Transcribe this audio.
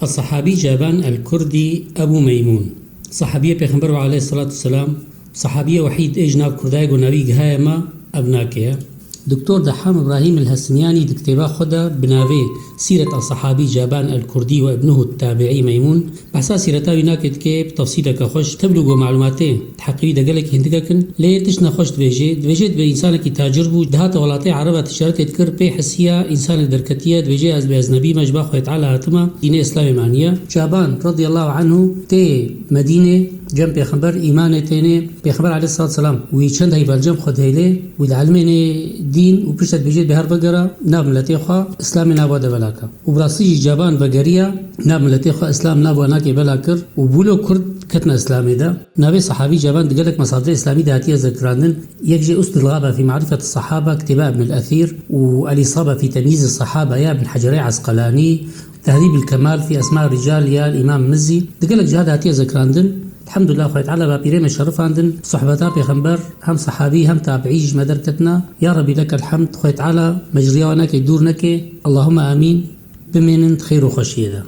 الصحابي جابان الكردي أبو ميمون صحابية پیغمبر عليه الصلاة والسلام صحابية وحيد إجناب كرداي قناوي قهايما أبناكيا دكتور دحام إبراهيم الهسمياني دكتبا خدا بناوي سيرة الصحابي جابان الكردي وابنه التابعي ميمون بحسا سيرتا بناكد كي بتفصيلك خوش تبلغوا معلوماتين تحقيقي دقلك هندقكن ليه تشنا خوش دبيجيت بإنسانك تاجربو دهات ولاتي عربة تشارك تكر بي حسيا إنسان دركتية دبيجي از بأزنبي مجبا خويت على هاتما دين إسلامي معنية جابان رضي الله عنه تي مدينة جنب پیغمبر ایمان تینه پیغمبر علیه الصلاة والسلام وی چند هی بالجم خود هیله و العلمین دین و پشت بجید به هر بگره ناب ملتی خوا اسلام ناباده بلاکا و براسی جابان بگریا ناب ملتی خوا اسلام نابانا که بلاکر و بولو کرد كتنا اسلامي ده نبي صحابي جابان دقلك مصادر اسلامي دهاتيه ذكراندن يجي اسد الغابه في معرفه الصحابه اكتباء ابن الاثير والاصابه في تمييز الصحابه يا ابن حجري عسقلاني تهذيب الكمال في اسماء الرجال يا الامام مزي دقلك جهاد هاتيه ذكراندن الحمد لله خويت على بابيرين الشرف عندن صحبتا بيغمبر هم صحابي هم تابعي مدركتنا يا ربي لك الحمد خويت على مجريانك يدورنك اللهم امين بمن خير وخشيه